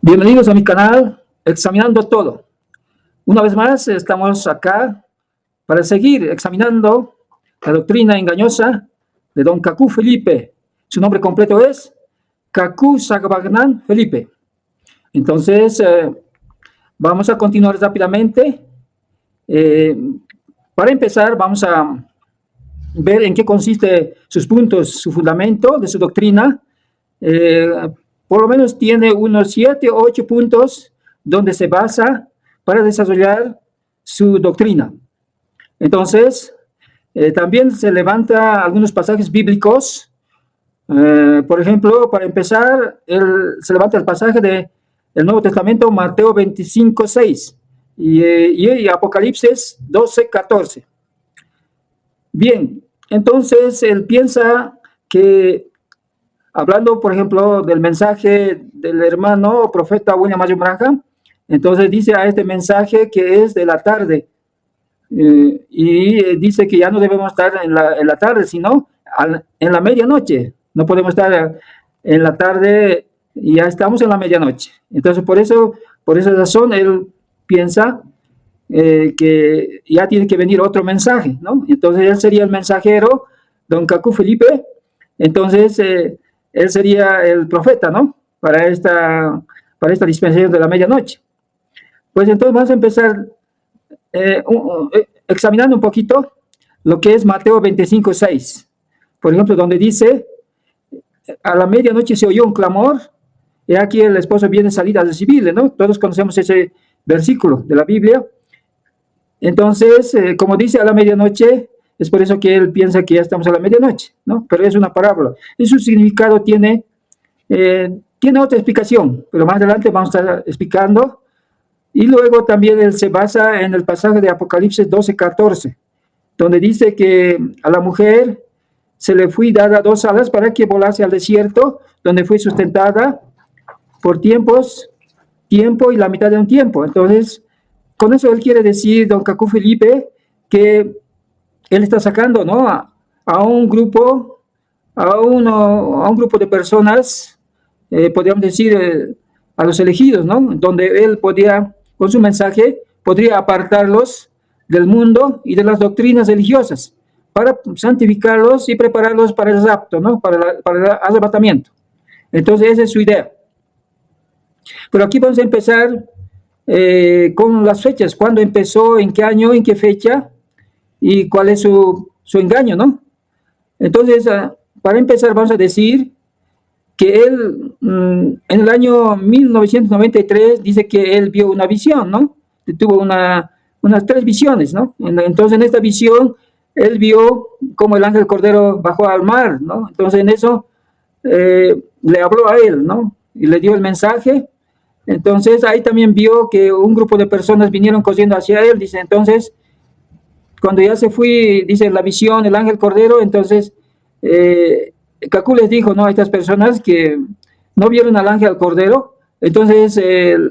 Bienvenidos a mi canal Examinando Todo. Una vez más estamos acá para seguir examinando la doctrina engañosa de don Kaku Felipe. Su nombre completo es Kaku Sagabagnan Felipe. Entonces vamos a continuar rápidamente. Para empezar vamos a ver en qué consiste sus puntos, su fundamento de su doctrina. Por lo menos tiene unos 7 o 8 puntos donde se basa para desarrollar su doctrina. Entonces, también se levanta algunos pasajes bíblicos. Por ejemplo, para empezar, se levanta el pasaje del Nuevo Testamento, Mateo 25:6 y Apocalipsis 12:14. Bien, entonces él piensa que, hablando, por ejemplo, del mensaje del hermano profeta William Marion Branham, entonces dice a este mensaje que es de la tarde, y dice que ya no debemos estar en la tarde, sino en la medianoche. No podemos estar en la tarde y ya estamos en la medianoche. Entonces, por esa razón, él piensa que ya tiene que venir otro mensaje, ¿no? Entonces, él sería el mensajero, don Kaku Felipe. Entonces, él sería el profeta, ¿no? Para esta dispensación de la medianoche. Pues entonces vamos a empezar examinando un poquito lo que es Mateo 25:6. Por ejemplo, donde dice, a la medianoche se oyó un clamor, y aquí el esposo viene salida a recibirle, ¿no? Todos conocemos ese versículo de la Biblia. Entonces, como dice a la medianoche, es por eso que él piensa que ya estamos a la medianoche, ¿no? Pero es una parábola. Y su significado tiene otra explicación, pero más adelante vamos a estar explicando. Y luego también él se basa en el pasaje de Apocalipsis 12:14, donde dice que a la mujer se le fue dada 2 alas para que volase al desierto, donde fue sustentada por tiempo y la mitad de un tiempo. Entonces, con eso él quiere decir, don Kaku Felipe, que él está sacando, ¿no?, a un grupo de personas, podríamos decir, a los elegidos, ¿no?, donde él podía, con su mensaje, podría apartarlos del mundo y de las doctrinas religiosas, para santificarlos y prepararlos para el rapto, ¿no?, para el arrebatamiento. Entonces, esa es su idea. Pero aquí vamos a empezar con las fechas, cuándo empezó, en qué año, en qué fecha, y cuál es su engaño, ¿no? Entonces, para empezar, vamos a decir que él, en el año 1993, dice que él vio una visión, ¿no? Tuvo unas 3 visiones, ¿no? Entonces, en esta visión, él vio cómo el ángel cordero bajó al mar, ¿no? Entonces, en eso, le habló a él, ¿no? Y le dio el mensaje. Entonces, ahí también vio que un grupo de personas vinieron corriendo hacia él, dice. Entonces, cuando ya se fue, dice, la visión, el ángel cordero, entonces, Kaku les dijo, ¿no?, a estas personas que no vieron al ángel cordero. Entonces,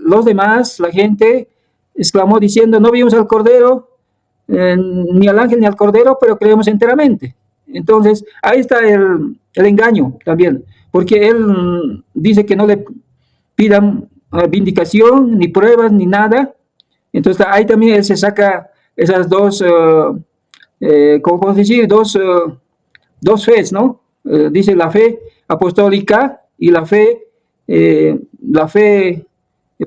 los demás, la gente, exclamó diciendo, no vimos al cordero, ni al ángel ni al cordero, pero creemos enteramente. Entonces, ahí está el engaño también, porque él dice que no le pidan vindicación, ni pruebas, ni nada. Entonces, ahí también él se saca esas dos, ¿cómo podemos decir? Dos fes, ¿no? Dice la fe apostólica y la fe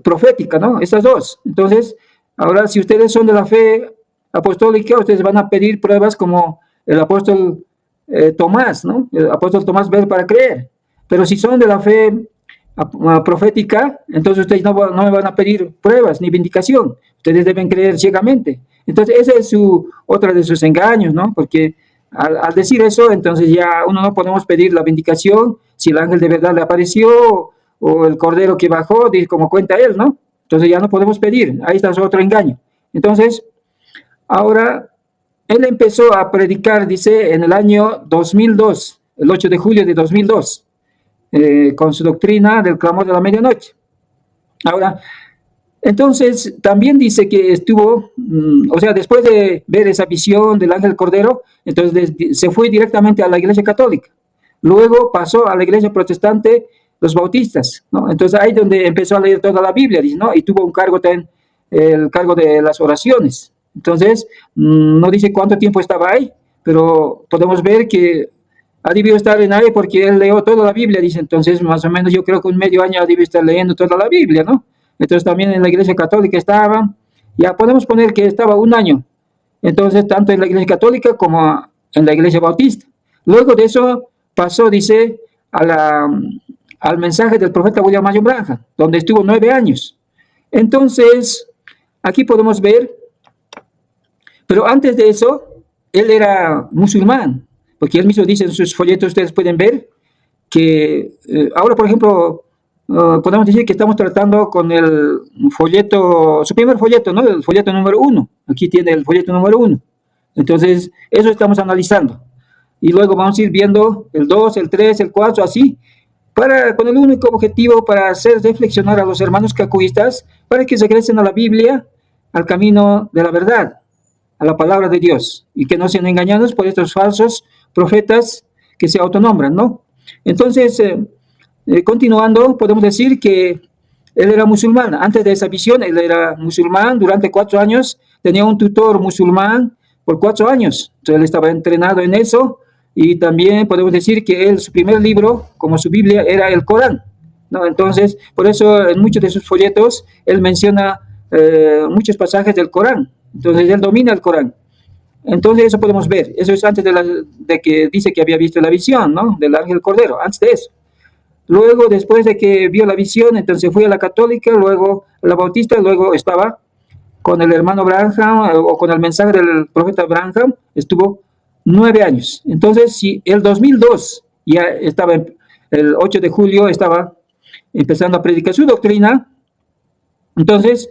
profética, ¿no? Estas dos. Entonces, ahora, si ustedes son de la fe apostólica, ustedes van a pedir pruebas como el apóstol Tomás, ¿no? El apóstol Tomás, ver para creer. Pero si son de la fe profética, entonces ustedes no me van a pedir pruebas ni vindicación. Ustedes deben creer ciegamente. Entonces, ese es otra de sus engaños, ¿no? Porque al decir eso, entonces ya uno no podemos pedir la vindicación si el ángel de verdad le apareció o el cordero que bajó, como cuenta él, ¿no? Entonces ya no podemos pedir. Ahí está otro engaño. Entonces, ahora, él empezó a predicar, dice, en el año 2002, el 8 de julio de 2002, con su doctrina del clamor de la medianoche. Ahora, entonces, también dice que estuvo, o sea, después de ver esa visión del ángel cordero, entonces se fue directamente a la iglesia católica. Luego pasó a la iglesia protestante, los bautistas, ¿no? Entonces ahí donde empezó a leer toda la Biblia, dice, ¿no? Y tuvo un cargo también, el cargo de las oraciones. Entonces, no dice cuánto tiempo estaba ahí, pero podemos ver que ha debido estar en ahí porque él leyó toda la Biblia, dice. Entonces, más o menos yo creo que un medio año ha debido estar leyendo toda la Biblia, ¿no? Entonces también en la Iglesia Católica estaba, ya podemos poner que estaba un año. Entonces, tanto en la Iglesia Católica como en la Iglesia Bautista. Luego de eso pasó, dice, al mensaje del profeta William Marion Branham, donde estuvo 9 años. Entonces, aquí podemos ver, pero antes de eso, él era musulmán, porque él mismo dice en sus folletos, ustedes pueden ver, que ahora, por ejemplo, podemos decir que estamos tratando con el folleto, su primer folleto, ¿no? El folleto número 1. Aquí tiene el folleto número 1. Entonces, eso estamos analizando. Y luego vamos a ir viendo el 2, el 3, el 4, así, con el único objetivo para hacer reflexionar a los hermanos cacuistas, para que regresen a la Biblia, al camino de la verdad, a la palabra de Dios, y que no sean engañados por estos falsos profetas que se autonombran, ¿no? Entonces, continuando, podemos decir que él era musulmán. Antes de esa visión, él era musulmán. Durante 4 años tenía un tutor musulmán por 4 años. Entonces, él estaba entrenado en eso. Y también podemos decir que él, su primer libro, como su Biblia, era el Corán, ¿no? Entonces, por eso en muchos de sus folletos, él menciona muchos pasajes del Corán. Entonces, él domina el Corán. Entonces, eso podemos ver. Eso es antes de que dice que había visto la visión, ¿no? Del ángel Cordero, antes de eso. Luego, después de que vio la visión, entonces fue a la católica, luego a la bautista, luego estaba con el hermano Branham o con el mensaje del profeta Branham, estuvo 9 años. Entonces, si el 2002 ya estaba, el 8 de julio estaba empezando a predicar su doctrina, entonces,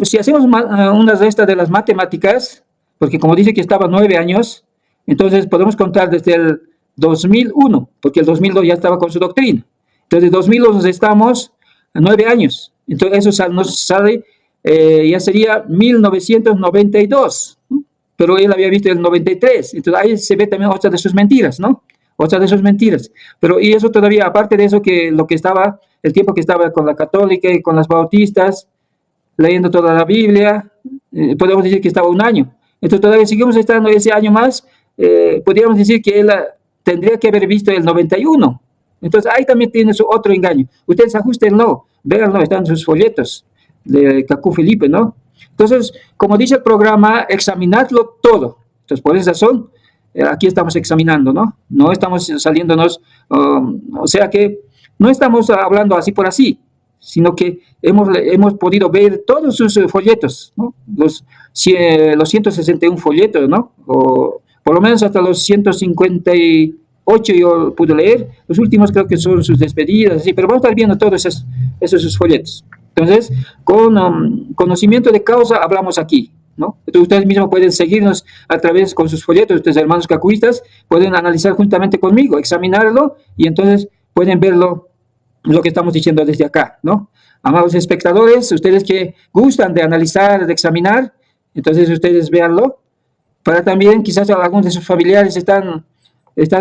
si hacemos una resta de las matemáticas, porque como dice que estaba 9 años, entonces podemos contar desde el 2001, porque el 2002 ya estaba con su doctrina. Entonces, en 2002 estamos a 9 años. Entonces, eso nos sale, ya sería 1992, ¿no? Pero él había visto el 93. Entonces, ahí se ve también otra de sus mentiras, ¿no? Otra de sus mentiras. Pero, y eso todavía, aparte de eso, que lo que estaba, el tiempo que estaba con la católica y con las bautistas, leyendo toda la Biblia, podemos decir que estaba un año. Entonces, todavía seguimos estando ese año más, podríamos decir que él tendría que haber visto el 91. Entonces, ahí también tiene su otro engaño. Ustedes ajustenlo, véanlo, están en sus folletos de Cacú Felipe, ¿no? Entonces, como dice el programa, examinadlo todo. Entonces, por esa razón, aquí estamos examinando, ¿no? No estamos saliéndonos, o sea que no estamos hablando así por así, sino que hemos podido ver todos sus folletos, ¿no? Los 161 folletos, ¿no? O por lo menos hasta los 158 yo pude leer. Los últimos creo que son sus despedidas, así, pero vamos a estar viendo todos esos folletos. Entonces, con conocimiento de causa hablamos aquí, ¿no? Entonces, ustedes mismos pueden seguirnos a través con sus folletos, ustedes hermanos cacuistas, pueden analizar juntamente conmigo, examinarlo y entonces pueden verlo, lo que estamos diciendo desde acá, ¿no? Amados espectadores, ustedes que gustan de analizar, de examinar, entonces ustedes véanlo, para también quizás algunos de sus familiares están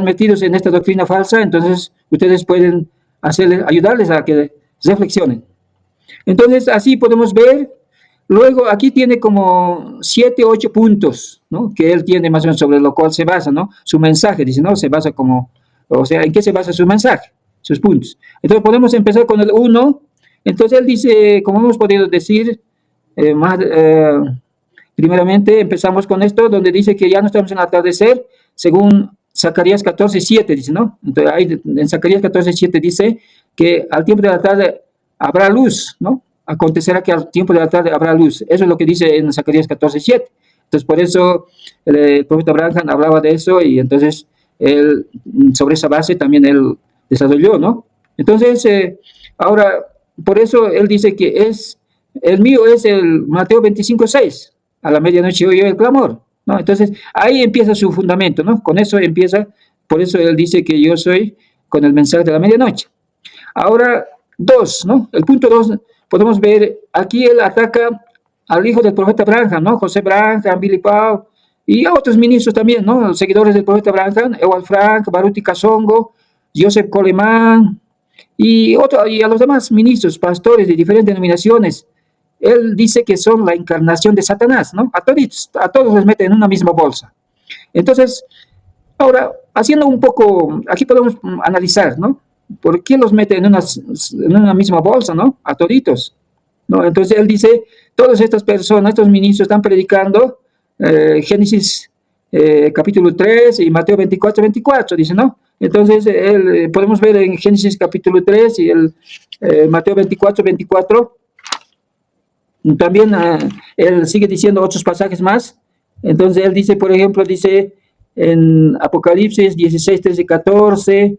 metidos en esta doctrina falsa, entonces ustedes pueden ayudarles a que reflexionen. Entonces, así podemos ver. Luego, aquí tiene como 7, 8 puntos, ¿no? Que él tiene más o menos sobre lo cual se basa, ¿no? Su mensaje, dice, ¿no? Se basa como, o sea, ¿en qué se basa su mensaje? Sus puntos. Entonces, podemos empezar con el 1. Entonces, él dice, como hemos podido decir, primeramente empezamos con esto, donde dice que ya no estamos en el atardecer, según Zacarías 14:7, dice, ¿no? Entonces, ahí en Zacarías 14:7 dice que al tiempo de la tarde habrá luz, ¿no? Acontecerá que al tiempo de la tarde habrá luz. Eso es lo que dice en Zacarías 14:7. Entonces, por eso el profeta Branham hablaba de eso y entonces él, sobre esa base también él desarrolló, ¿no? Entonces, ahora, por eso él dice que el mío es el Mateo 25:6. A la medianoche oyó el clamor, ¿no? Entonces, ahí empieza su fundamento, ¿no? Con eso empieza, por eso él dice que yo soy con el mensaje de la medianoche. Ahora, 2, ¿no? El punto 2, podemos ver, aquí él ataca al hijo del profeta Branham, ¿no? José Branham, Billy Paul, y a otros ministros también, ¿no? Los seguidores del profeta Branham, Ewald Frank, Baruti Kasongo, Joseph Coleman, Y a los demás ministros, pastores de diferentes denominaciones, él dice que son la encarnación de Satanás, ¿no? A todos les mete en una misma bolsa. Entonces, ahora, haciendo un poco, aquí podemos analizar, ¿no? ¿Por qué los mete en una misma bolsa, ¿no? A toditos, ¿no? Entonces él dice, todas estas personas, estos ministros están predicando Génesis capítulo 3 y Mateo 24, dice, ¿no? Entonces podemos ver en Génesis capítulo 3 y Mateo 24, también él sigue diciendo otros pasajes más. Entonces él dice, por ejemplo, dice en Apocalipsis 16, 13, 14,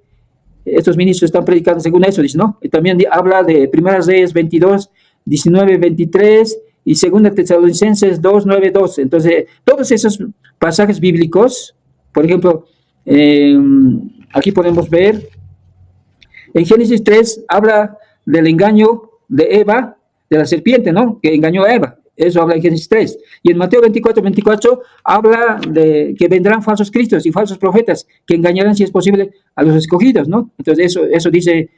estos ministros están predicando según eso, dice, ¿no? Y también habla de Primeras Reyes 22, 19, 23 y Segunda Tesalonicenses 2, 9, 12. Entonces, todos esos pasajes bíblicos, por ejemplo, aquí podemos ver, en Génesis 3 habla del engaño de Eva, de la serpiente, ¿no? Que engañó a Eva. Eso habla en Génesis 3. Y en Mateo 24 habla de que vendrán falsos cristos y falsos profetas que engañarán, si es posible, a los escogidos, ¿no? Entonces, eso dice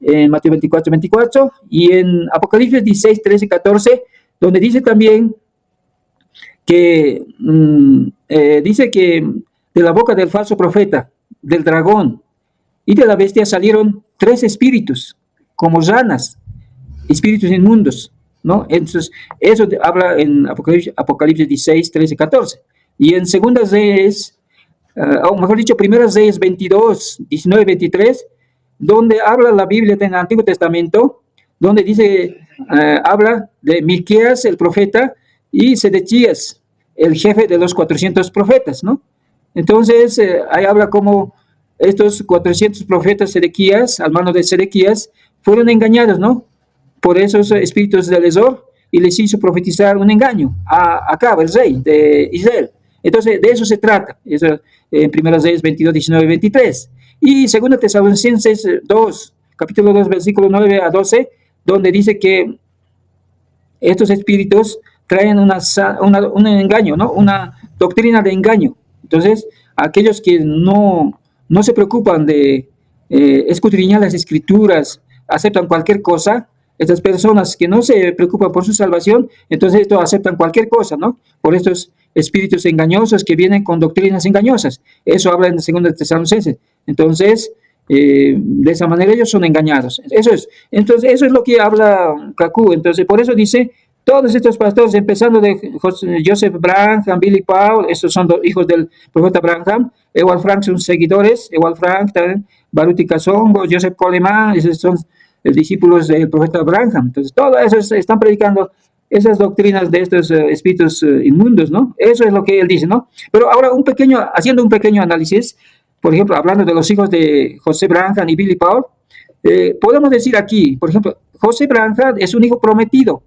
en Mateo 24 y en Apocalipsis 16, 13, 14, donde dice también que dice que de la boca del falso profeta, del dragón y de la bestia salieron 3 espíritus, como ranas, espíritus inmundos, ¿no? Entonces, eso habla en Apocalipsis 16, 13, 14. Y en Segundas Reyes, o mejor dicho, Primeras Reyes 22, 19, 23, donde habla la Biblia en el Antiguo Testamento, donde dice, habla de Miqueas, el profeta, y Sedecías, el jefe de los 400 profetas, ¿no? Entonces, ahí habla como estos 400 profetas Sedequías, al mano de Sedequías, fueron engañados, ¿no? Por esos espíritus del Ezor, y les hizo profetizar un engaño a Acab, el rey de Israel. Entonces, de eso se trata, eso en Primeras Reyes 22, 19, 23. Y Segunda Tesalonicenses 2, capítulo 2, versículo 9 a 12, donde dice que estos espíritus traen un engaño, ¿no? Una doctrina de engaño. Entonces, aquellos que no se preocupan de escudriñar las escrituras, aceptan cualquier cosa, estas personas que no se preocupan por su salvación, entonces esto aceptan cualquier cosa, ¿no? Por estos espíritus engañosos que vienen con doctrinas engañosas. Eso habla en 2 Tesalonicenses. Entonces, de esa manera ellos son engañados. Entonces, eso es lo que habla Kaku. Entonces, por eso dice, todos estos pastores, empezando de Joseph Branham, Billy Paul, estos son hijos del profeta Branham, Ewald Frank son seguidores, Ewald Frank, también, Baruti Kasongo, Joseph Coleman, esos son discípulos del profeta Branham. Entonces, todos esos están predicando esas doctrinas de estos espíritus inmundos, ¿no? Eso es lo que él dice, ¿no? Pero ahora haciendo un pequeño análisis, por ejemplo, hablando de los hijos de José Branham y Billy Paul, podemos decir aquí, por ejemplo, José Branham es un hijo prometido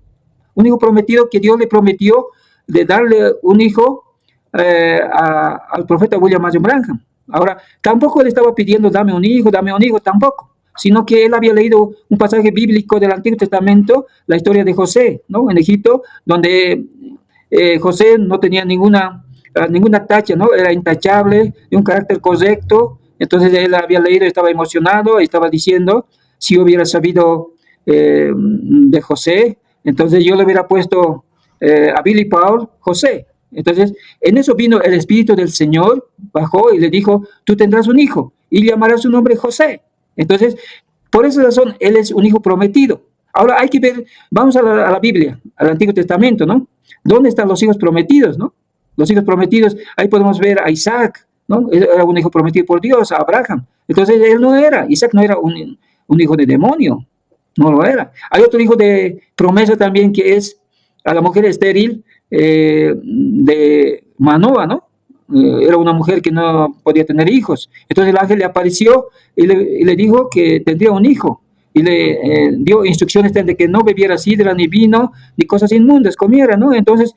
que Dios le prometió de darle un hijo al profeta William Marion Branham. Ahora, tampoco le estaba pidiendo dame un hijo, tampoco, sino que él había leído un pasaje bíblico del Antiguo Testamento, la historia de José, ¿no? En Egipto, donde José no tenía ninguna tacha, ¿no? Era intachable, de un carácter correcto. Entonces él había leído, estaba emocionado, estaba diciendo, si hubiera sabido de José, entonces yo le hubiera puesto a Billy Paul José. Entonces, en eso vino el Espíritu del Señor, bajó y le dijo, tú tendrás un hijo y llamarás su nombre José. Entonces, por esa razón, él es un hijo prometido. Ahora hay que ver, vamos a la Biblia, al Antiguo Testamento, ¿no? ¿Dónde están los hijos prometidos, no? Los hijos prometidos, ahí podemos ver a Isaac, ¿no? Era un hijo prometido por Dios, a Abraham. Entonces, Isaac no era un hijo de demonio, no lo era. Hay otro hijo de promesa también que es a la mujer estéril de Manoa, ¿no? Era una mujer que no podía tener hijos. Entonces el ángel le apareció y le dijo que tendría un hijo. Y le dio instrucciones de que no bebiera sidra, ni vino, ni cosas inmundas, comiera, ¿no? Entonces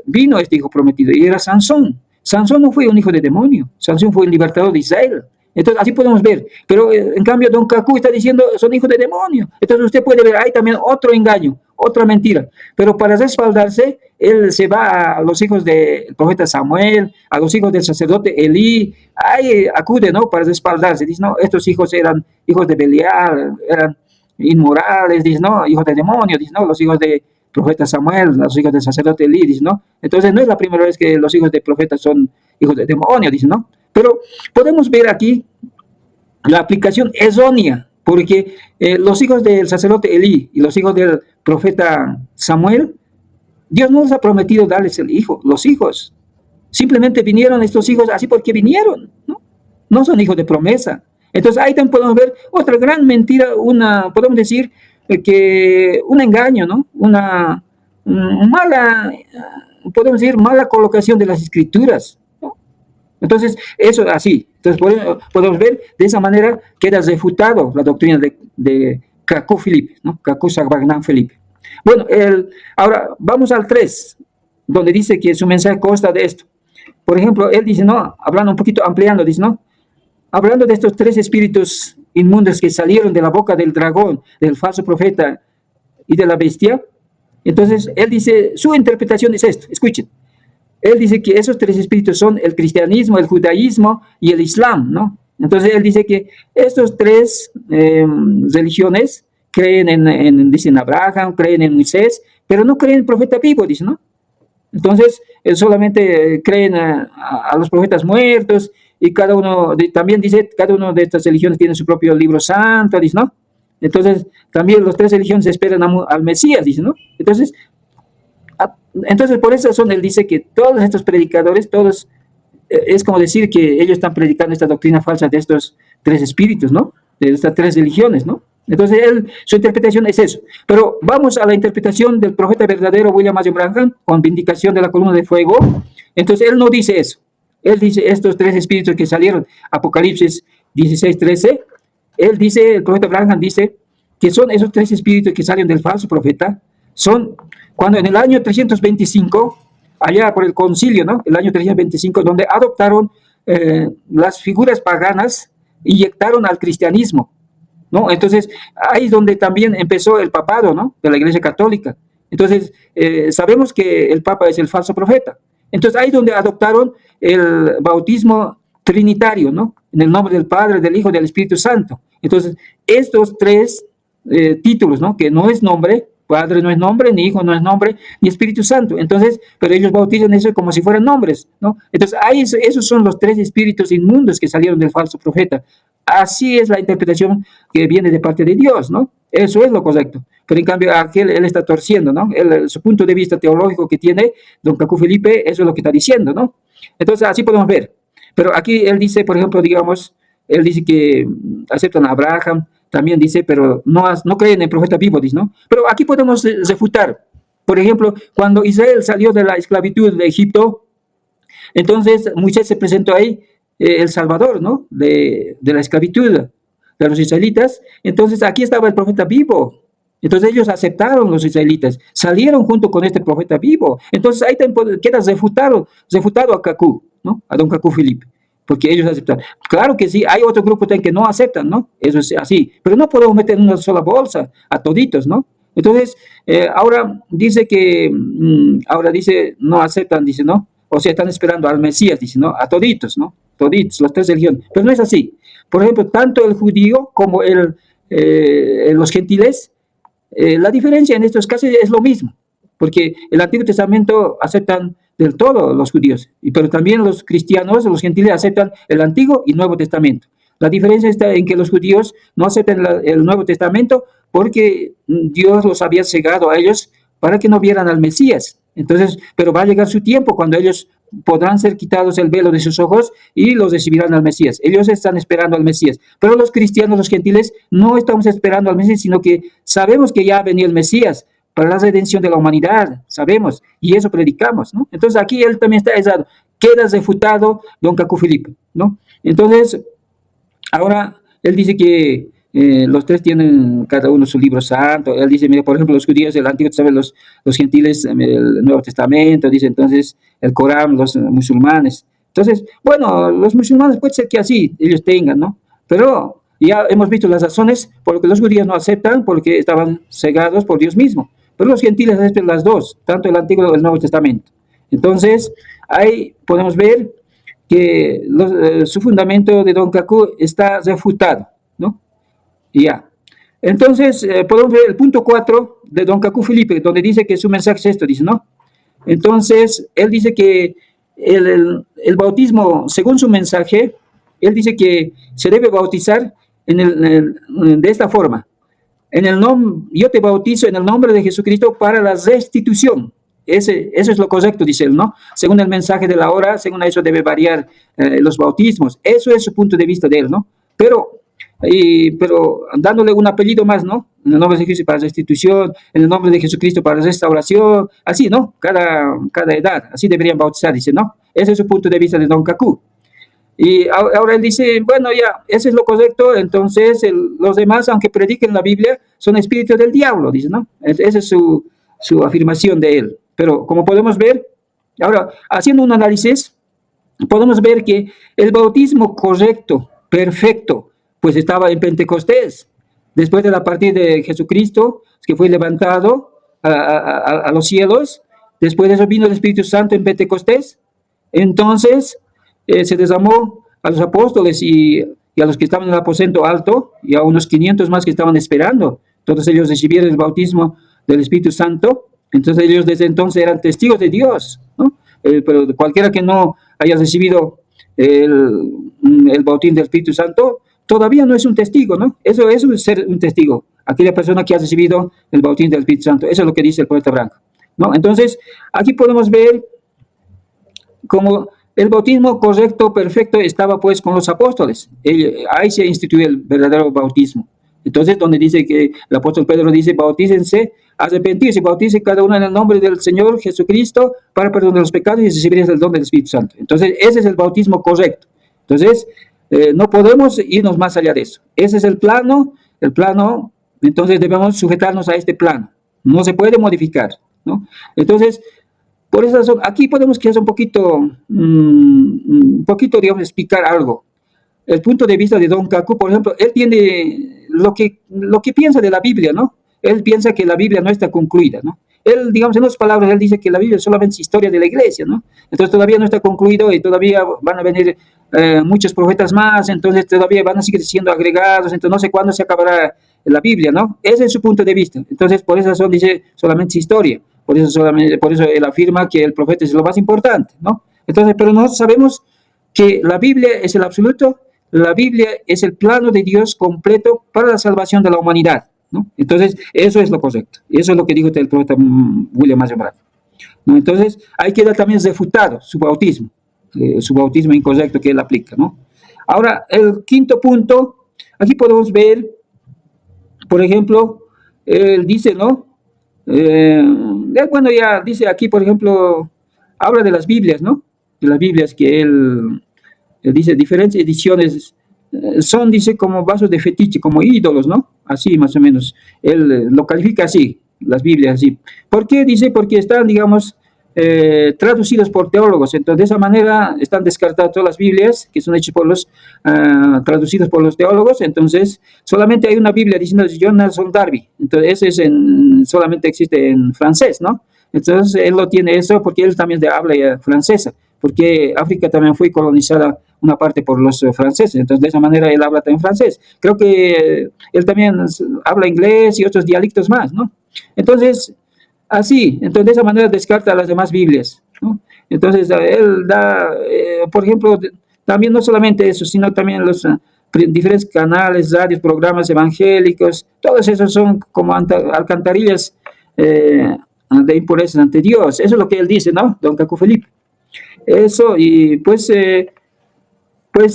vino este hijo prometido y era Sansón. Sansón no fue un hijo de demonio, Sansón fue el libertador de Israel. Entonces, así podemos ver. Pero, en cambio, Don Kaku está diciendo, son hijos de demonio. Entonces, usted puede ver, hay también otro engaño, otra mentira. Pero para respaldarse, él se va a los hijos del profeta Samuel, a los hijos del sacerdote Elí, ahí acude, ¿no? Para respaldarse. Dice, no, estos hijos eran hijos de Belial, eran inmorales, dice, no, hijos de demonio, dice, no, los hijos de profeta Samuel, los hijos del sacerdote Elí, dice, ¿no? Entonces no es la primera vez que los hijos de profetas son hijos de demonio, dice, ¿no? Pero podemos ver aquí la aplicación errónea, porque los hijos del sacerdote Elí y los hijos del profeta Samuel, Dios no les ha prometido darles el hijo, los hijos. Simplemente vinieron estos hijos así porque vinieron, ¿no? No son hijos de promesa. Entonces ahí también podemos ver otra gran mentira, podemos decir que un engaño, ¿no? Una mala, podemos decir, mala colocación de las escrituras, ¿no? Entonces, eso así. Entonces, podemos ver, de esa manera queda refutado la doctrina de Cacú Felipe, ¿no? Cacú Sagbagnan Felipe. Bueno, ahora vamos al 3, donde dice que su mensaje consta de esto. Por ejemplo, él dice, no, hablando un poquito, ampliando, dice, no, hablando de estos 3 espíritus inmundos que salieron de la boca del dragón, del falso profeta y de la bestia. Entonces, él dice, su interpretación es esto, escuchen. Él dice que esos 3 espíritus son el cristianismo, el judaísmo y el islam, ¿no? Entonces, él dice que estos 3 religiones creen dicen Abraham, creen en Moisés, pero no creen en el profeta vivo, dice, ¿no? Entonces, solamente creen a los profetas muertos y cada uno, también dice, cada una de estas religiones tiene su propio libro santo, dice, ¿no? Entonces, también las 3 religiones esperan al Mesías, dice, ¿no? Entonces, por esa razón, él dice que todos estos predicadores, todos, es como decir que ellos están predicando esta doctrina falsa de estos 3 espíritus, ¿no? De estas 3 religiones, ¿no? Entonces, su interpretación es eso. Pero vamos a la interpretación del profeta verdadero William Marion Branham, con vindicación de la columna de fuego. Entonces, él no dice eso. Él dice estos 3 espíritus que salieron, Apocalipsis 16:13. Él dice, el profeta Branham dice, que son esos 3 espíritus que salen del falso profeta, son cuando en el año 325, allá por el concilio, ¿no? El año 325, donde adoptaron las figuras paganas, inyectaron al cristianismo, ¿no? Entonces, ahí es donde también empezó el papado, ¿no? De la Iglesia Católica. Entonces, sabemos que el Papa es el falso profeta. Entonces, ahí es donde adoptaron el bautismo trinitario, ¿no? En el nombre del Padre, del Hijo y del Espíritu Santo. Entonces, estos 3 títulos, ¿no? Que no es nombre, Padre no es nombre, ni Hijo no es nombre, ni Espíritu Santo. Entonces, pero ellos bautizan eso como si fueran nombres, ¿no? Entonces, ahí esos son los 3 espíritus inmundos que salieron del falso profeta. Así es la interpretación que viene de parte de Dios, ¿no? Eso es lo correcto. Pero en cambio, aquel él está torciendo, ¿no? Su punto de vista teológico que tiene don Cacú Felipe, eso es lo que está diciendo, ¿no? Entonces, así podemos ver. Pero aquí él dice, por ejemplo, digamos, él dice que aceptan a Abraham, también dice, pero no creen en el profeta vivo, dice, ¿no? Pero aquí podemos refutar. Por ejemplo, cuando Israel salió de la esclavitud de Egipto, entonces Moisés se presentó ahí, el Salvador, ¿no? De la esclavitud de los israelitas. Entonces aquí estaba el profeta vivo. Entonces ellos aceptaron, los israelitas, salieron junto con este profeta vivo. Entonces ahí también queda refutado a Cacú, ¿no? A don Cacú Felipe, porque ellos aceptan. Claro que sí, hay otro grupo también que no aceptan, ¿no? Eso es así, pero no podemos meter en una sola bolsa a toditos, ¿no? Entonces, ahora dice que, no aceptan, dice, ¿no? O sea, están esperando al Mesías, dice, ¿no? A toditos, ¿no? Toditos, las 3 religiones. Pero no es así. Por ejemplo, tanto el judío como los gentiles, la diferencia en estos casos es lo mismo, porque el Antiguo Testamento aceptan del todo los judíos, pero también los cristianos, los gentiles aceptan el Antiguo y Nuevo Testamento. La diferencia está en que los judíos no aceptan el Nuevo Testamento porque Dios los había cegado a ellos para que no vieran al Mesías. Entonces, pero va a llegar su tiempo cuando ellos podrán ser quitados el velo de sus ojos y los recibirán al Mesías. Ellos están esperando al Mesías. Pero los cristianos, los gentiles, no estamos esperando al Mesías, sino que sabemos que ya ha venido el Mesías para la redención de la humanidad, sabemos, y eso predicamos, ¿no? Entonces aquí él también está errado, queda refutado don Cacú Felipe, ¿no? Entonces, ahora él dice que los 3 tienen cada uno su libro santo. Él dice, mira, por ejemplo, los judíos del Antiguo Testamento, los gentiles el Nuevo Testamento, dice entonces el Corán, los musulmanes. Entonces, bueno, los musulmanes puede ser que así ellos tengan, ¿no? Pero ya hemos visto las razones por lo que los judíos no aceptan, porque estaban cegados por Dios mismo. pero los gentiles aceptan las dos, tanto el Antiguo como el Nuevo Testamento. Entonces, ahí podemos ver que su fundamento de Don Cacú está refutado, ¿no? Ya. Entonces, podemos ver el punto 4 de Don Cacú Felipe, donde dice que su mensaje es esto, dice, ¿no? Entonces, él dice que el bautismo, según su mensaje, él dice que se debe bautizar de esta forma. Yo te bautizo en el nombre de Jesucristo para la restitución. Eso es lo correcto, dice él, ¿no? Según el mensaje de la hora, según eso debe variar los bautismos. Eso es su punto de vista de él, ¿no? Pero dándole un apellido más, ¿no? En el nombre de Jesucristo para restitución, en el nombre de Jesucristo para restauración, así, ¿no? Cada edad, así deberían bautizar, dice, ¿no? Ese es su punto de vista de Don Cacú. Y ahora él dice, bueno, ya, eso es lo correcto, entonces los demás, aunque prediquen la Biblia, son espíritus del diablo, dice, ¿no? Esa es su afirmación de él. Pero como podemos ver, ahora, haciendo un análisis, podemos ver que el bautismo correcto, perfecto, pues estaba en Pentecostés, después de la partida de Jesucristo, que fue levantado a los cielos, después de eso vino el Espíritu Santo en Pentecostés, entonces se derramó a los apóstoles y a los que estaban en el aposento alto, y a unos 500 más que estaban esperando, todos ellos recibieron el bautismo del Espíritu Santo, entonces ellos desde entonces eran testigos de Dios, ¿no? Pero cualquiera que no haya recibido el bautismo del Espíritu Santo, todavía no es un testigo, ¿no? Eso es ser un testigo, aquella persona que ha recibido el bautismo del Espíritu Santo. Eso es lo que dice el poeta Branco, ¿no? Entonces, aquí podemos ver cómo el bautismo correcto, perfecto, estaba pues con los apóstoles. Ahí se instituyó el verdadero bautismo. Entonces, donde dice que el apóstol Pedro dice, bautícense, arrepentirse, bautícense cada uno en el nombre del Señor Jesucristo para perdón de los pecados y recibiréis el don del Espíritu Santo. Entonces, ese es el bautismo correcto. Entonces, no podemos irnos más allá de eso. Ese es el plano, entonces debemos sujetarnos a este plano. No se puede modificar, ¿no? Entonces, por esa razón, aquí podemos quizás un poquito, digamos, explicar algo. El punto de vista de Don Cacú, por ejemplo, él tiene lo que piensa de la Biblia, ¿no? Él piensa que la Biblia no está concluida, ¿no? Él, digamos, en otras palabras, él dice que la Biblia es solamente historia de la iglesia, ¿no? Entonces todavía no está concluido y todavía van a venir muchos profetas más, entonces todavía van a seguir siendo agregados, entonces no sé cuándo se acabará la Biblia, ¿no? Ese es su punto de vista. Entonces, por esa razón dice solamente historia. Por eso él afirma que el profeta es lo más importante, ¿no? Entonces, pero nosotros sabemos que la Biblia es el absoluto, la Biblia es el plano de Dios completo para la salvación de la humanidad, ¿no? Entonces, eso es lo correcto. Eso es lo que dijo el profeta William Marion Branham, ¿no? Entonces, ahí queda también refutado su bautismo incorrecto que él aplica, ¿no? Ahora, el quinto punto, aquí podemos ver, por ejemplo, él dice, ¿no? Bueno, ya dice aquí, por ejemplo, habla de las Biblias, ¿no? De las Biblias que él dice, diferentes ediciones son, dice, como vasos de fetiche, como ídolos, ¿no? Así más o menos. Él lo califica así, las Biblias así. ¿Por qué? Dice, porque están, digamos, traducidos por teólogos. Entonces, de esa manera están descartadas todas las Biblias que son hechas por traducidos por los teólogos. Entonces, solamente hay una Biblia diciendo Jonathan Darby. Entonces, ese solamente existe en francés, ¿no? Entonces, él lo tiene eso porque él también de habla francesa, porque África también fue colonizada una parte por los franceses. Entonces, de esa manera él habla también francés. Creo que él también habla inglés y otros dialectos más, ¿no? Entonces, así, entonces de esa manera descarta las demás Biblias, ¿no? Entonces él da, por ejemplo, también no solamente eso, sino también los diferentes canales, radios, programas evangélicos, todos esos son como alcantarillas de impurezas ante Dios. Eso es lo que él dice, ¿no? Don Cacú Felipe. Eso, y pues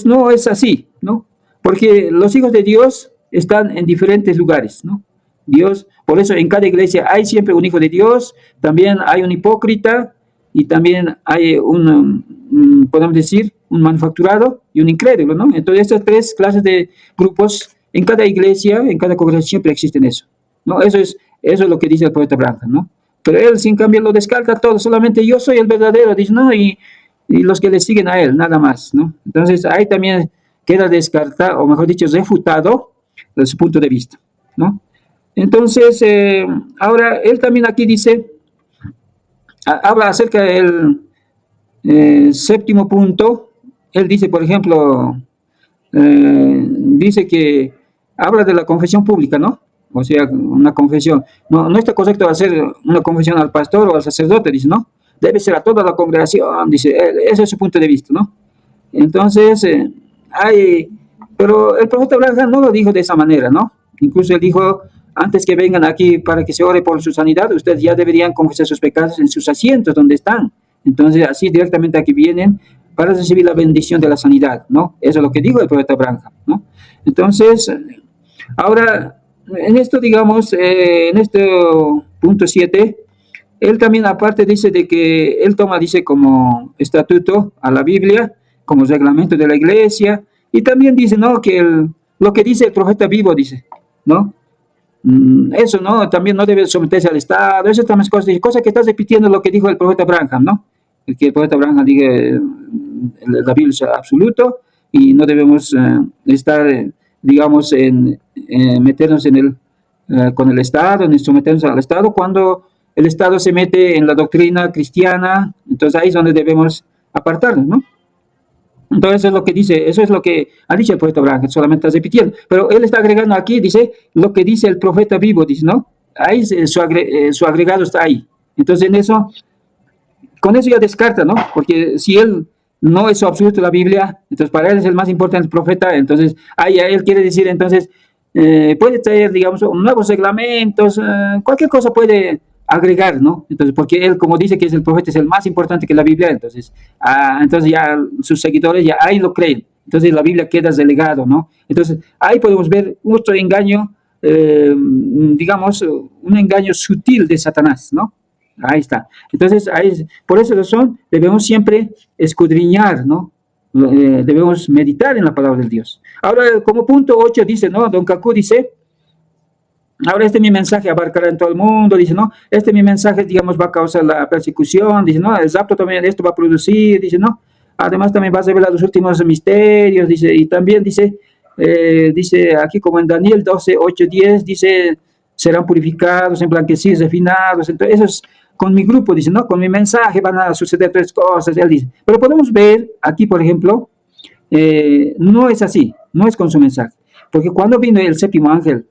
no es así, ¿no? Porque los hijos de Dios están en diferentes lugares, ¿no? Dios, por eso en cada iglesia hay siempre un hijo de Dios, también hay un hipócrita y también hay podemos decir, un manufacturado y un incrédulo, ¿no? Entonces estas tres clases de grupos en cada iglesia, en cada congregación siempre existen eso, ¿no? Eso es lo que dice el poeta Branham, ¿no? Pero él sin cambio lo descarta todo, solamente yo soy el verdadero, dice, ¿no? Y los que le siguen a él, nada más, ¿no? Entonces ahí también queda descartado, o mejor dicho, refutado su punto de vista, ¿no? Entonces, ahora él también aquí dice, habla acerca del séptimo punto. Él dice, por ejemplo, dice que habla de la confesión pública, ¿no? O sea, una confesión. No, no está correcto hacer una confesión al pastor o al sacerdote, dice, ¿no? Debe ser a toda la congregación, dice, ese es su punto de vista, ¿no? Entonces, pero el profeta Abraham no lo dijo de esa manera, ¿no? Incluso él dijo, antes que vengan aquí para que se ore por su sanidad, ustedes ya deberían confesar sus pecados en sus asientos donde están. Entonces, así directamente aquí vienen para recibir la bendición de la sanidad, ¿no? Eso es lo que dijo el profeta Abraham, ¿no? Entonces, ahora, en esto, digamos, en este punto 7, él también aparte dice de que él toma, dice, como estatuto a la Biblia, como reglamento de la iglesia, y también dice, ¿no? Que lo que dice el profeta vivo, dice, ¿no? Eso, ¿no? También no debe someterse al Estado, esas también cosas que estás repitiendo lo que dijo el profeta Abraham, ¿no? El que el profeta Abraham diga, la Biblia es absoluto y no debemos estar, digamos, meternos con el Estado, ni someternos al Estado cuando el Estado se mete en la doctrina cristiana, entonces ahí es donde debemos apartarnos, ¿no? Entonces, eso es lo que dice, eso es lo que ha dicho el profeta Abraham, solamente está repitiendo. Pero él está agregando aquí, dice, lo que dice el profeta vivo, dice, ¿no? Ahí su agregado está ahí. Entonces, con eso ya descarta, ¿no? Porque si él no es absoluto la Biblia, entonces para él es el más importante el profeta, entonces ahí él quiere decir, entonces, puede traer, digamos, nuevos reglamentos, cualquier cosa puede agregar, ¿no? Entonces, porque él, como dice que es el profeta, es el más importante que la Biblia, entonces ya sus seguidores ya ahí lo creen. Entonces la Biblia queda relegado, ¿no? Entonces ahí podemos ver otro engaño, digamos, un engaño sutil de Satanás, ¿no? Ahí está. Entonces, por esa razón debemos siempre escudriñar, ¿no? Debemos meditar en la palabra de Dios. Ahora, como punto 8 dice, ¿no? Don Cacú dice, ahora mi mensaje abarcará en todo el mundo, dice, ¿no? Mi mensaje, digamos, va a causar la persecución, dice, ¿no? El rapto también esto va a producir, dice, ¿no? Además también va a revelar los últimos misterios, dice, y también dice aquí como en Daniel 12, 8, 10, dice, serán purificados, emblanquecidos, refinados, entonces eso es con mi grupo, dice, ¿no? Con mi mensaje van a suceder tres cosas, él dice. Pero podemos ver aquí, por ejemplo, no es así, no es con su mensaje, porque cuando vino el séptimo ángel,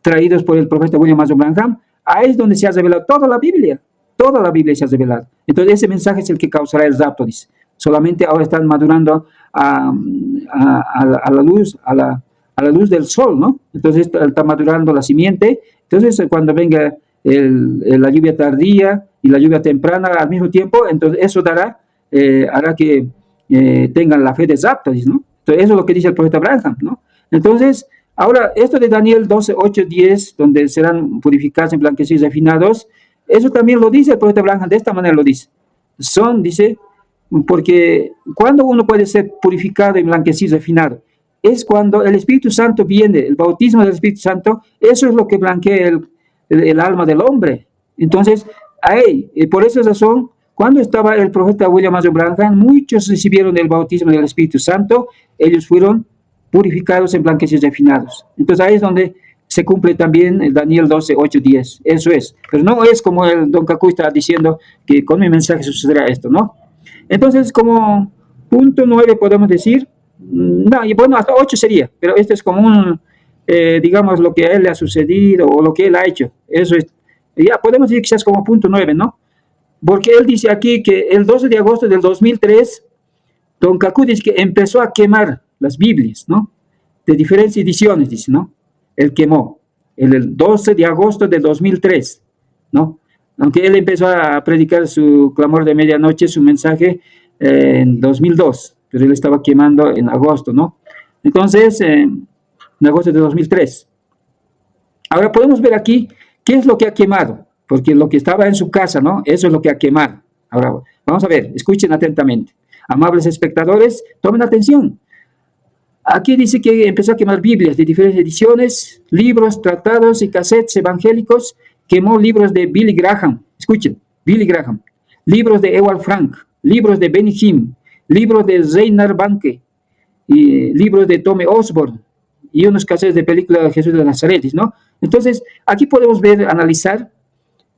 traídos por el profeta William Marion Branham, ahí es donde se ha revelado toda la Biblia se ha revelado. Entonces ese mensaje es el que causará el rapto, dice. Solamente ahora están madurando a la luz, a la luz del sol, ¿no? Entonces está madurando la simiente. Entonces cuando venga la lluvia tardía y la lluvia temprana al mismo tiempo, entonces eso hará que tengan la fe de rapto, ¿no? Entonces eso es lo que dice el profeta Branham, ¿no? Entonces, ahora, esto de Daniel 12, 8, 10, donde serán purificados, emblanquecidos y refinados, eso también lo dice el profeta Branham, de esta manera lo dice. Dice, porque cuando uno puede ser purificado, emblanquecido, refinado, es cuando el Espíritu Santo viene, el bautismo del Espíritu Santo, eso es lo que blanquea el alma del hombre. Entonces, por esa razón, cuando estaba el profeta William Marion Branham, muchos recibieron el bautismo del Espíritu Santo, ellos fueron purificados, emblanquecidos y refinados. Entonces ahí es donde se cumple también el Daniel 12, 8, 10. Eso es. Pero no es como el Don Cacú está diciendo que con mi mensaje sucederá esto, ¿no? Entonces, como punto 9 podemos decir, no, y bueno, hasta 8 sería, pero este es como digamos, lo que a él le ha sucedido o lo que él ha hecho. Eso es, ya podemos decir quizás como punto 9, ¿no? Porque él dice aquí que el 12 de agosto del 2003, Don Cacú dice que empezó a quemar las Biblias, ¿no? De diferentes ediciones, dice, ¿no? Él quemó el 12 de agosto del 2003, ¿no? Aunque él empezó a predicar su clamor de medianoche, su mensaje, en 2002, pero él estaba quemando en agosto, ¿no? Entonces, en agosto de 2003. Ahora podemos ver aquí qué es lo que ha quemado, porque lo que estaba en su casa, ¿no? Eso es lo que ha quemado. Ahora, vamos a ver, escuchen atentamente. Amables espectadores, tomen atención. Aquí dice que empezó a quemar Biblias de diferentes ediciones, libros, tratados y cassettes evangélicos. Quemó libros de Billy Graham. Escuchen, Billy Graham. Libros de Ewald Frank. Libros de Benny Hinn. Libros de Reinhard Bonnke. Y libros de Tommy Osborne. y unos cassettes de película de Jesús de Nazaret, ¿no? Entonces, aquí podemos ver, analizar,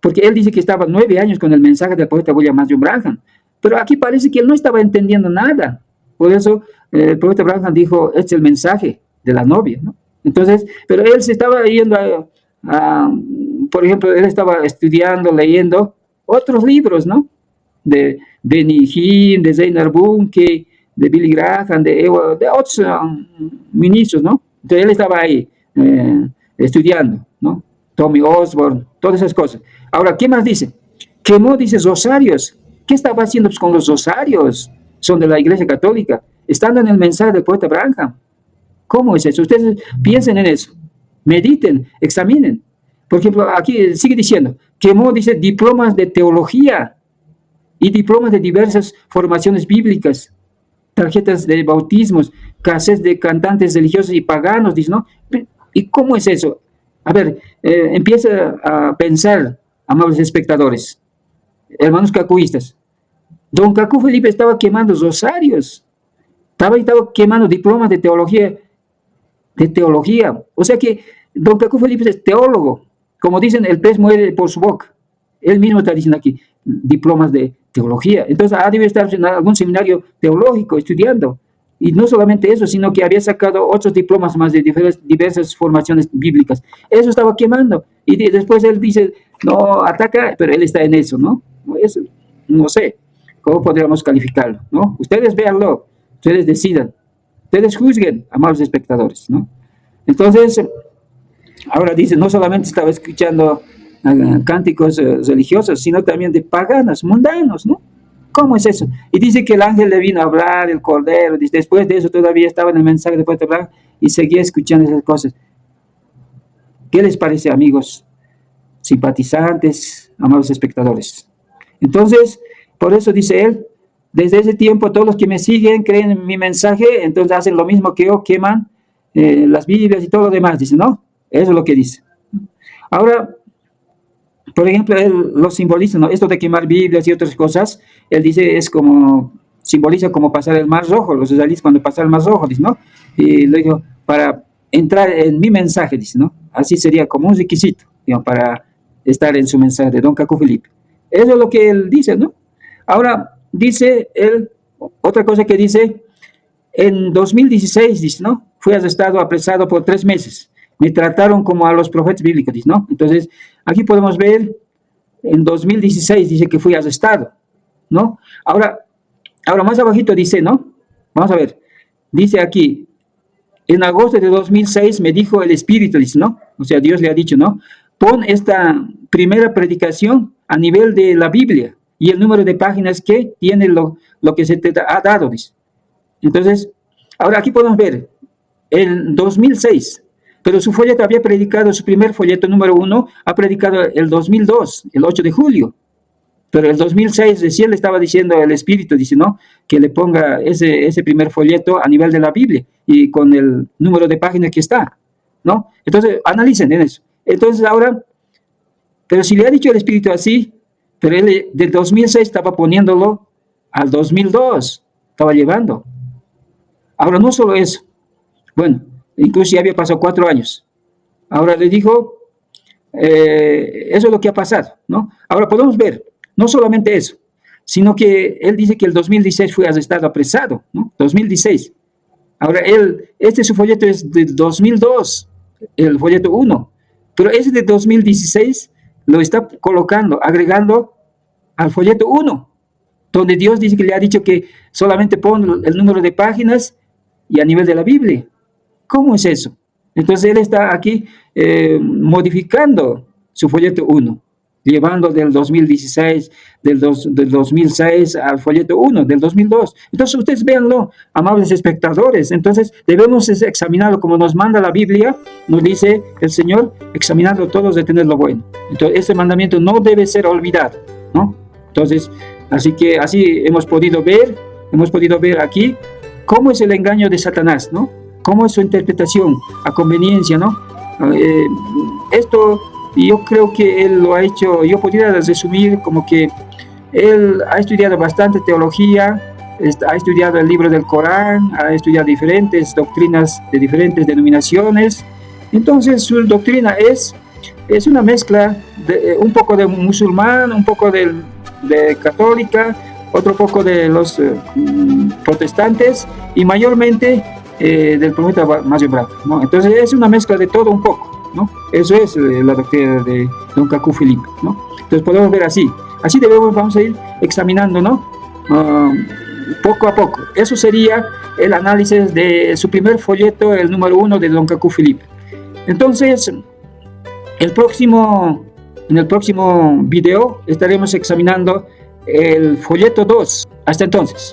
porque él dice que estaba 9 años con el mensaje del profeta William Marion Branham, pero aquí parece que él no estaba entendiendo nada. Por eso el profeta Branham dijo, este es el mensaje de la novia, ¿no? Entonces, pero él se estaba yendo por ejemplo, él estaba estudiando, leyendo otros libros, ¿no? De Benny Hinn, de Zeinab Bunke, de Billy Graham, de otros ministros, ¿no? Entonces él estaba ahí estudiando, ¿no? Tommy Osborne, todas esas cosas. Ahora, ¿qué más dice? Quemó, dice, rosarios. ¿Qué estaba haciendo pues, con los rosarios? Son de la Iglesia Católica, estando en el mensaje del poeta Branham. ¿Cómo es eso? Ustedes piensen en eso, mediten, examinen. Por ejemplo, aquí sigue diciendo, quemó, dice, diplomas de teología y diplomas de diversas formaciones bíblicas, tarjetas de bautismos, cassettes de cantantes religiosos y paganos, dice, ¿no? ¿Y cómo es eso? A ver, empieza a pensar, amables espectadores, hermanos cacuistas. Don Cacu Felipe estaba quemando rosarios, estaba quemando diplomas de teología, O sea que don Cacu Felipe es teólogo. Como dicen, el pez muere por su boca. Él mismo está diciendo aquí, diplomas de teología. Entonces, debe estar en algún seminario teológico estudiando. Y no solamente eso, sino que había sacado otros diplomas más de diversas formaciones bíblicas. Eso estaba quemando. Y después él dice, no, ataca, pero él está en eso, ¿no? Eso, no sé cómo podríamos calificarlo, ¿no? Ustedes véanlo, ustedes decidan, ustedes juzguen, amables espectadores, ¿no? Entonces, ahora dice, no solamente estaba escuchando cánticos religiosos, sino también de paganos, mundanos, ¿no? ¿Cómo es eso? Y dice que el ángel le vino a hablar, el cordero, dice, después de eso todavía estaba en el mensaje de Puerto Blanco y seguía escuchando esas cosas. ¿Qué les parece, amigos, simpatizantes, amables espectadores? Entonces, por eso dice él, desde ese tiempo todos los que me siguen creen en mi mensaje, entonces hacen lo mismo que yo, queman las Biblias y todo lo demás, dice, ¿no? Eso es lo que dice. Ahora, por ejemplo, él lo simboliza, ¿no? Esto de quemar Biblias y otras cosas, él dice, es como, simboliza como pasar el Mar Rojo, los israelíes cuando pasaron el Mar Rojo, dice, ¿no? Y lo dijo, para entrar en mi mensaje, dice, ¿no? Así sería como un requisito, digamos, para estar en su mensaje de don Cacu Felipe. Eso es lo que él dice, ¿no? Ahora, dice él, otra cosa que dice, en 2016, dice, ¿no? Fui arrestado, apresado por 3 meses. Me trataron como a los profetas bíblicos, dice, ¿no? Entonces, aquí podemos ver, en 2016 dice que fui arrestado, ¿no? Ahora más abajito dice, ¿no? Vamos a ver, dice aquí, en agosto de 2006 me dijo el Espíritu, dice, ¿no? O sea, Dios le ha dicho, ¿no? Pon esta primera predicación a nivel de la Biblia y el número de páginas que tiene lo que se te ha dado, dice. Entonces, ahora aquí podemos ver, en 2006, pero su folleto había predicado, su primer folleto número 1, ha predicado el 2002, el 8 de julio. Pero el 2006 recién le estaba diciendo el Espíritu, dice, ¿no? Que le ponga ese primer folleto a nivel de la Biblia y con el número de páginas que está, ¿no? Entonces, analicen en eso. Entonces, ahora, pero si le ha dicho el Espíritu así, pero él del 2006 estaba poniéndolo al 2002, estaba llevando. Ahora, no solo eso, bueno, incluso ya había pasado 4 años. Ahora le dijo, eso es lo que ha pasado, ¿no? Ahora podemos ver, no solamente eso, sino que él dice que el 2016 fue arrestado, apresado, ¿no? 2016. Ahora su folleto es de 2002, el folleto 1, pero ese de 2016 lo está colocando, agregando al folleto 1, donde Dios dice que le ha dicho que solamente pon el número de páginas y a nivel de la Biblia. ¿Cómo es eso? Entonces él está aquí modificando su folleto 1, llevando del 2016, del 2006 al folleto 1, del 2002. Entonces ustedes véanlo, amables espectadores. Entonces debemos examinarlo como nos manda la Biblia, nos dice el Señor, examinarlo todos, de tener lo bueno. Entonces ese mandamiento no debe ser olvidado, ¿no? Entonces, así hemos podido ver aquí cómo es el engaño de Satanás, ¿no? Cómo es su interpretación a conveniencia, ¿no? Esto yo creo que él lo ha hecho, yo podría resumir como que él ha estudiado bastante teología, ha estudiado el libro del Corán, ha estudiado diferentes doctrinas de diferentes denominaciones. Entonces su doctrina es una mezcla de un poco de musulmán, un poco de católica, otro poco de los protestantes y mayormente del profeta Mayo, ¿no? Entonces es una mezcla de todo un poco, ¿no? Eso es la doctrina de Don Cacú Filipe, ¿no? Entonces podemos ver así vamos a ir examinando, ¿no? Poco a poco. Eso sería el análisis de su primer folleto, el número 1 de Don Cacú Filipe. Entonces, en el próximo video estaremos examinando el folleto 2. Hasta entonces.